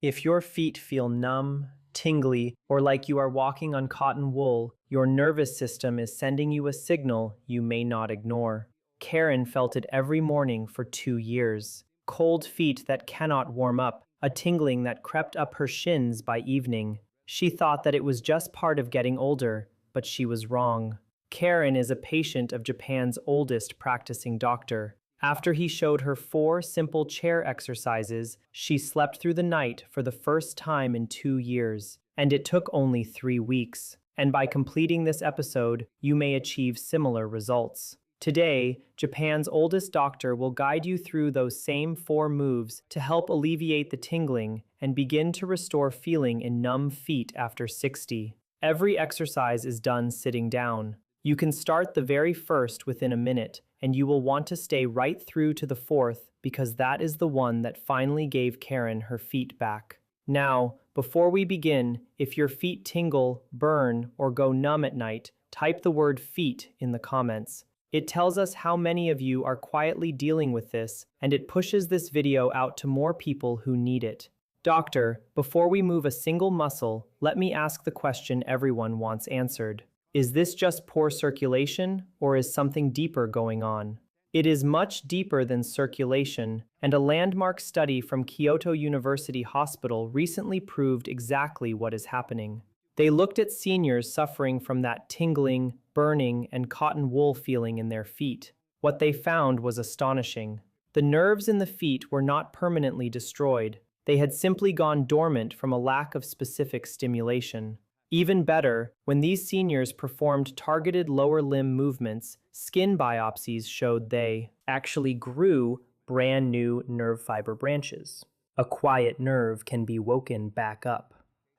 If your feet feel numb, tingly, or like you are walking on cotton wool, your nervous system is sending you a signal you may not ignore. Karen felt it every morning for 2 years. Cold feet that cannot warm up, a tingling that crept up her shins by evening. She thought that it was just part of getting older, but she was wrong. Karen is a patient of Japan's oldest practicing doctor. After he showed her 4 simple chair exercises, she slept through the night for the first time in 2 years, and it took only 3 weeks. And by completing this episode, you may achieve similar results. Today, Japan's oldest doctor will guide you through those same 4 moves to help alleviate the tingling and begin to restore feeling in numb feet after 60. Every exercise is done sitting down. You can start the very first within a minute, and you will want to stay right through to the fourth because that is the one that finally gave Karen her feet back. Now, before we begin, if your feet tingle, burn, or go numb at night, type the word feet in the comments. It tells us how many of you are quietly dealing with this, and it pushes this video out to more people who need it. Doctor, before we move a single muscle, let me ask the question everyone wants answered. Is this just poor circulation, or is something deeper going on? It is much deeper than circulation, and a landmark study from Kyoto University Hospital recently proved exactly what is happening. They looked at seniors suffering from that tingling, burning, and cotton wool feeling in their feet. What they found was astonishing. The nerves in the feet were not permanently destroyed. They had simply gone dormant from a lack of specific stimulation. Even better, when these seniors performed targeted lower limb movements, skin biopsies showed they actually grew brand new nerve fiber branches. A quiet nerve can be woken back up.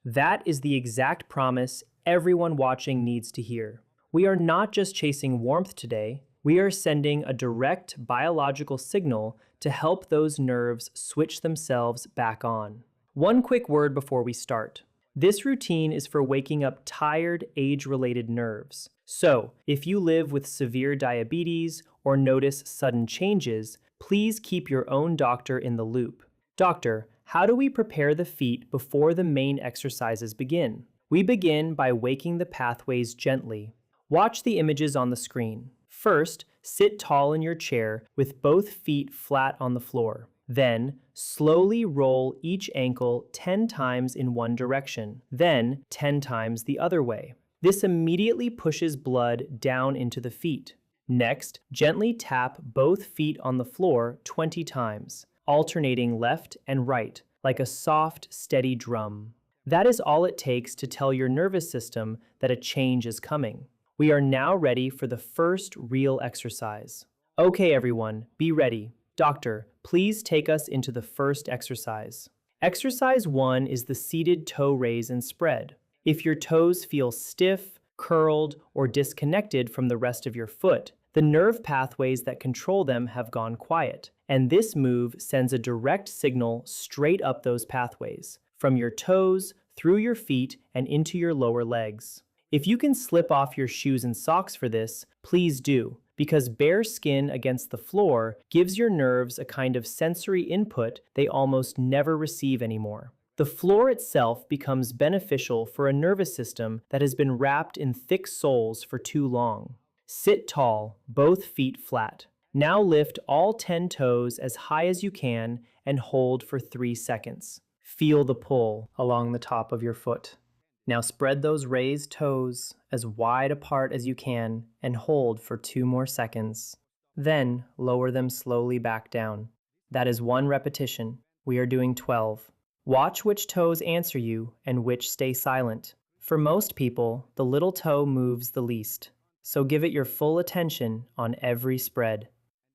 That is the exact promise everyone watching needs to hear. We are not just chasing warmth today, we are sending a direct biological signal to help those nerves switch themselves back on. One quick word before we start. This routine is for waking up tired, age-related nerves. So, if you live with severe diabetes or notice sudden changes, please keep your own doctor in the loop. Doctor, how do we prepare the feet before the main exercises begin? We begin by waking the pathways gently. Watch the images on the screen. First, sit tall in your chair with both feet flat on the floor. Then, slowly roll each ankle 10 times in one direction, then 10 times the other way. This immediately pushes blood down into the feet. Next, gently tap both feet on the floor 20 times, alternating left and right, like a soft, steady drum. That is all it takes to tell your nervous system that a change is coming. We are now ready for the first real exercise. Okay, everyone, be ready. Doctor, please take us into the first exercise. Exercise 1 is the seated toe raise and spread. If your toes feel stiff, curled, or disconnected from the rest of your foot, the nerve pathways that control them have gone quiet, and this move sends a direct signal straight up those pathways, from your toes, through your feet, and into your lower legs. If you can slip off your shoes and socks for this, please do, because bare skin against the floor gives your nerves a kind of sensory input they almost never receive anymore. The floor itself becomes beneficial for a nervous system that has been wrapped in thick soles for too long. Sit tall, both feet flat. Now lift all 10 toes as high as you can and hold for 3 seconds. Feel the pull along the top of your foot. Now spread those raised toes as wide apart as you can and hold for 2 more seconds. Then lower them slowly back down. That is 1 repetition. We are doing 12. Watch which toes answer you and which stay silent. For most people, the little toe moves the least, so give it your full attention on every spread.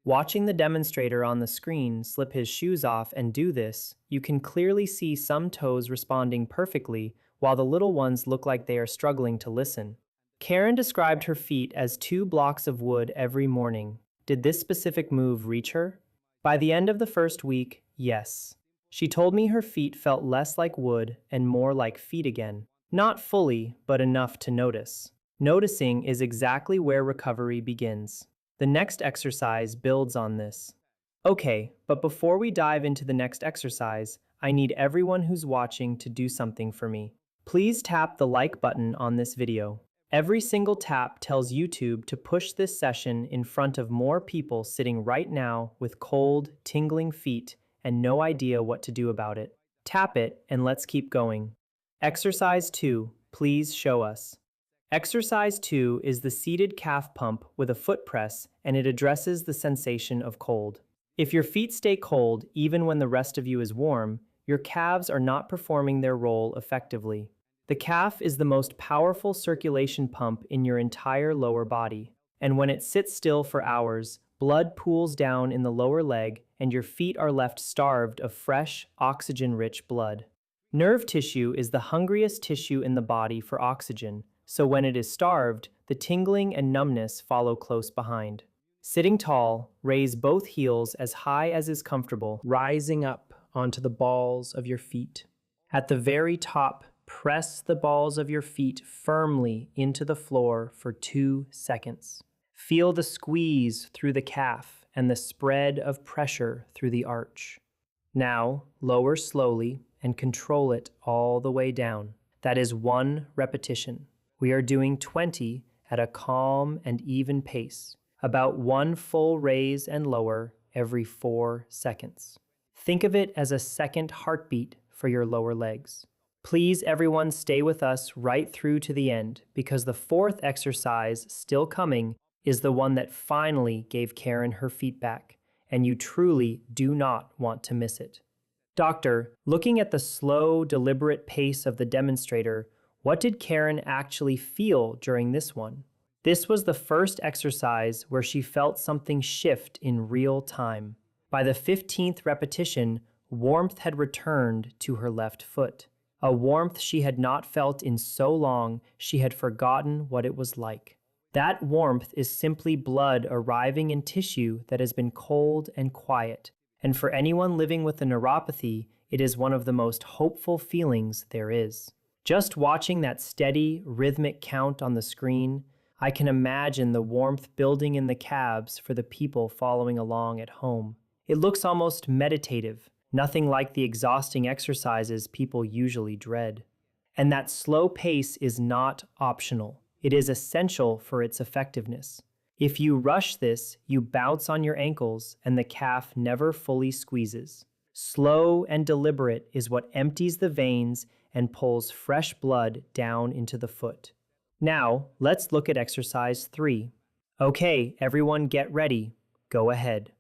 Watching the demonstrator on the screen slip his shoes off and do this, you can clearly see some toes responding perfectly while the little ones look like they are struggling to listen. Karen described her feet as 2 blocks of wood every morning. Did this specific move reach her? By the end of the first week, yes. She told me her feet felt less like wood and more like feet again. Not fully, but enough to notice. Noticing is exactly where recovery begins. The next exercise builds on this. Okay, but before we dive into the next exercise, I need everyone who's watching to do something for me. Please tap the like button on this video. Every single tap tells YouTube to push this session in front of more people sitting right now with cold, tingling feet and no idea what to do about it. Tap it and let's keep going. Exercise 2, please show us. Exercise 2 is the seated calf pump with a foot press, and it addresses the sensation of cold. If your feet stay cold even when the rest of you is warm, your calves are not performing their role effectively. The calf is the most powerful circulation pump in your entire lower body, and when it sits still for hours, blood pools down in the lower leg and your feet are left starved of fresh, oxygen-rich blood. Nerve tissue is the hungriest tissue in the body for oxygen, so when it is starved, the tingling and numbness follow close behind. Sitting tall, raise both heels as high as is comfortable, rising up onto the balls of your feet. At the very top, press the balls of your feet firmly into the floor for 2 seconds. Feel the squeeze through the calf and the spread of pressure through the arch. Now, lower slowly and control it all the way down. That is 1 repetition. We are doing 20 at a calm and even pace, about 1 full raise and lower every 4 seconds. Think of it as a second heartbeat for your lower legs. Please, everyone, stay with us right through to the end, because the 4th exercise, still coming, is the one that finally gave Karen her feet back, and you truly do not want to miss it. Doctor, looking at the slow, deliberate pace of the demonstrator, what did Karen actually feel during this one? This was the first exercise where she felt something shift in real time. By the 15th repetition, warmth had returned to her left foot. A warmth she had not felt in so long she had forgotten what it was like. That warmth is simply blood arriving in tissue that has been cold and quiet, and for anyone living with a neuropathy, it is one of the most hopeful feelings there is. Just watching that steady, rhythmic count on the screen, I can imagine the warmth building in the calves for the people following along at home. It looks almost meditative, nothing like the exhausting exercises people usually dread. And that slow pace is not optional. It is essential for its effectiveness. If you rush this, you bounce on your ankles and the calf never fully squeezes. Slow and deliberate is what empties the veins and pulls fresh blood down into the foot. Now, let's look at exercise 3. Okay, everyone get ready. Go ahead.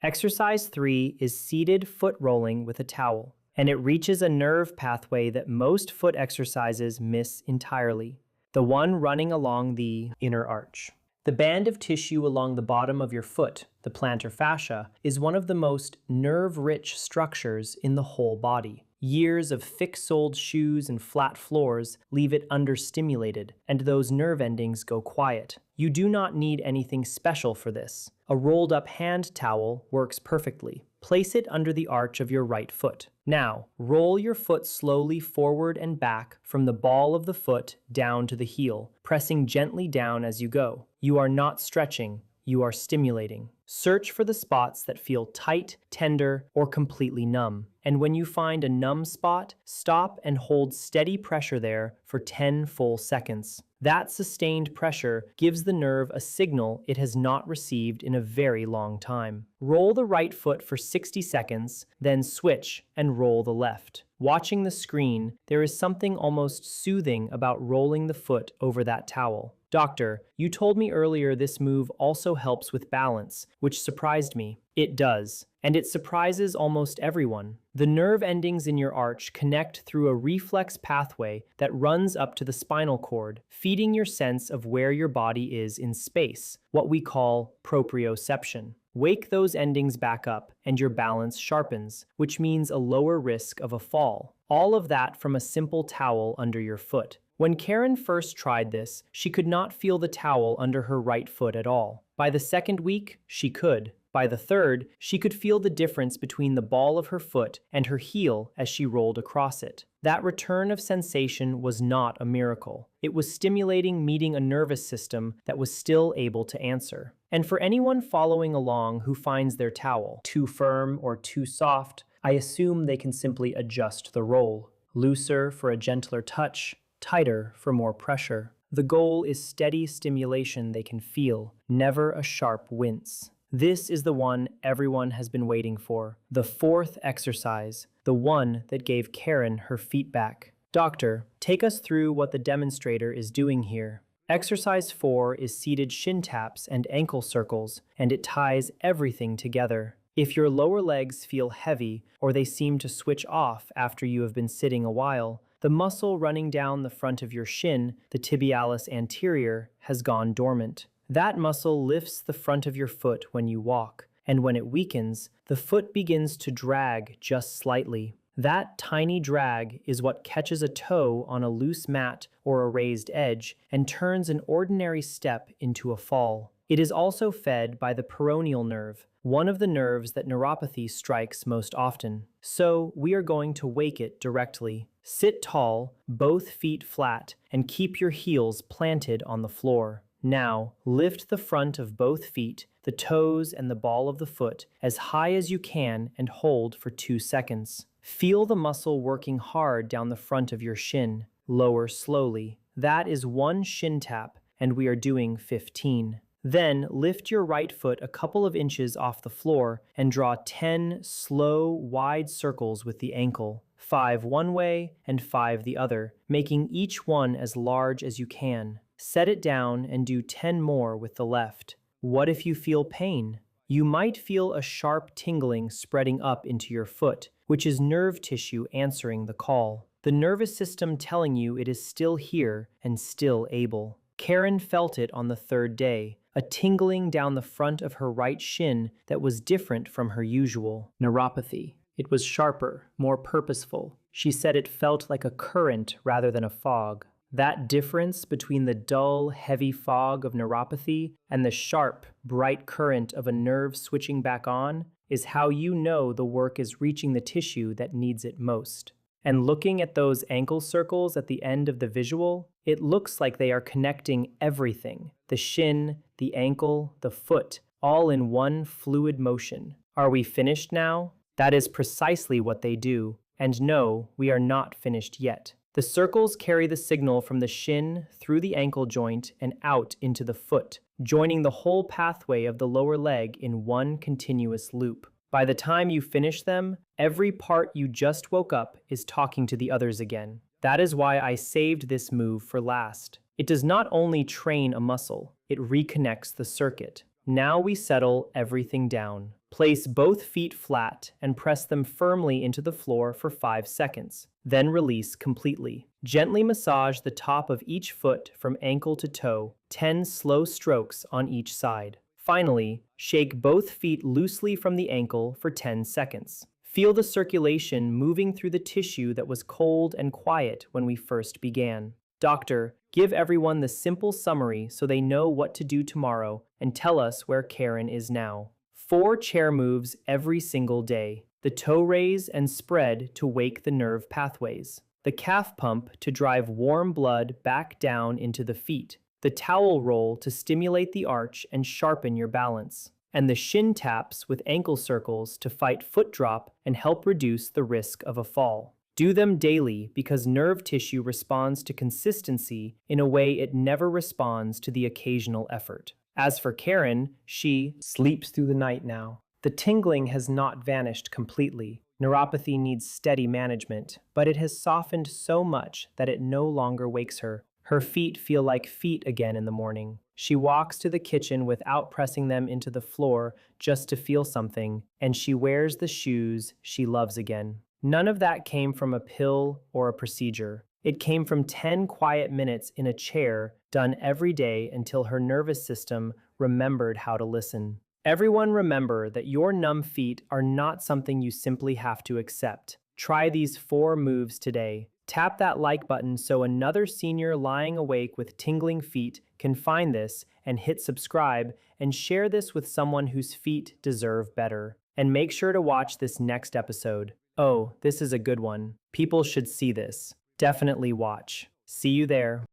Exercise 3 is seated foot rolling with a towel, and it reaches a nerve pathway that most foot exercises miss entirely, the one running along the inner arch. The band of tissue along the bottom of your foot, the plantar fascia, is one of the most nerve-rich structures in the whole body. Years of thick-soled shoes and flat floors leave it understimulated, and those nerve endings go quiet. You do not need anything special for this. A rolled-up hand towel works perfectly. Place it under the arch of your right foot. Now, roll your foot slowly forward and back from the ball of the foot down to the heel, pressing gently down as you go. You are not stretching, you are stimulating. Search for the spots that feel tight, tender, or completely numb. And when you find a numb spot, stop and hold steady pressure there for 10 full seconds. That sustained pressure gives the nerve a signal it has not received in a very long time. Roll the right foot for 60 seconds, then switch and roll the left. Watching the screen, there is something almost soothing about rolling the foot over that towel. Doctor, you told me earlier this move also helps with balance, which surprised me. It does, and it surprises almost everyone. The nerve endings in your arch connect through a reflex pathway that runs up to the spinal cord, feeding your sense of where your body is in space, what we call proprioception. Wake those endings back up, and your balance sharpens, which means a lower risk of a fall. All of that from a simple towel under your foot. When Karen first tried this, she could not feel the towel under her right foot at all. By the second week, she could. By the third, she could feel the difference between the ball of her foot and her heel as she rolled across it. That return of sensation was not a miracle. It was stimulating meeting a nervous system that was still able to answer. And for anyone following along who finds their towel too firm or too soft, I assume they can simply adjust the roll, looser for a gentler touch, tighter for more pressure. The goal is steady stimulation they can feel, never a sharp wince. This is the one everyone has been waiting for, the fourth exercise, the one that gave Karen her feet back. Doctor, take us through what the demonstrator is doing here. Exercise 4 is seated shin taps and ankle circles, and it ties everything together. If your lower legs feel heavy or they seem to switch off after you have been sitting a while, the muscle running down the front of your shin, the tibialis anterior, has gone dormant. That muscle lifts the front of your foot when you walk, and when it weakens, the foot begins to drag just slightly. That tiny drag is what catches a toe on a loose mat or a raised edge and turns an ordinary step into a fall. It is also fed by the peroneal nerve, one of the nerves that neuropathy strikes most often. So we are going to wake it directly. Sit tall, both feet flat, and keep your heels planted on the floor. Now, lift the front of both feet, the toes and the ball of the foot, as high as you can and hold for 2 seconds. Feel the muscle working hard down the front of your shin. Lower slowly. That is 1 shin tap, and we are doing 15. Then lift your right foot a couple of inches off the floor and draw 10 slow, wide circles with the ankle. 5 one way and 5 the other, making each one as large as you can. Set it down and do 10 more with the left. What if you feel pain? You might feel a sharp tingling spreading up into your foot, which is nerve tissue answering the call. The nervous system telling you it is still here and still able. Karen felt it on the 3rd day, a tingling down the front of her right shin that was different from her usual. Neuropathy. It was sharper, more purposeful. She said it felt like a current rather than a fog. That difference between the dull, heavy fog of neuropathy and the sharp, bright current of a nerve switching back on is how you know the work is reaching the tissue that needs it most. And looking at those ankle circles at the end of the visual, it looks like they are connecting everything, the shin, the ankle, the foot, all in one fluid motion. Are we finished now? That is precisely what they do. And no, we are not finished yet. The circles carry the signal from the shin through the ankle joint and out into the foot, joining the whole pathway of the lower leg in one continuous loop. By the time you finish them, every part you just woke up is talking to the others again. That is why I saved this move for last. It does not only train a muscle, it reconnects the circuit. Now we settle everything down. Place both feet flat and press them firmly into the floor for 5 seconds. Then release completely. Gently massage the top of each foot from ankle to toe, 10 slow strokes on each side. Finally, shake both feet loosely from the ankle for 10 seconds. Feel the circulation moving through the tissue that was cold and quiet when we first began. Doctor, give everyone the simple summary so they know what to do tomorrow and tell us where Karen is now. 4 chair moves every single day. The toe raise and spread to wake the nerve pathways. The calf pump to drive warm blood back down into the feet. The towel roll to stimulate the arch and sharpen your balance. And the shin taps with ankle circles to fight foot drop and help reduce the risk of a fall. Do them daily because nerve tissue responds to consistency in a way it never responds to the occasional effort. As for Karen, she sleeps through the night now. The tingling has not vanished completely. Neuropathy needs steady management, but it has softened so much that it no longer wakes her. Her feet feel like feet again in the morning. She walks to the kitchen without pressing them into the floor just to feel something, and she wears the shoes she loves again. None of that came from a pill or a procedure. It came from 10 quiet minutes in a chair done every day until her nervous system remembered how to listen. Everyone remember that your numb feet are not something you simply have to accept. Try these 4 moves today. Tap that like button so another senior lying awake with tingling feet can find this and hit subscribe and share this with someone whose feet deserve better. And make sure to watch this next episode. Oh, this is a good one. People should see this. Definitely watch. See you there.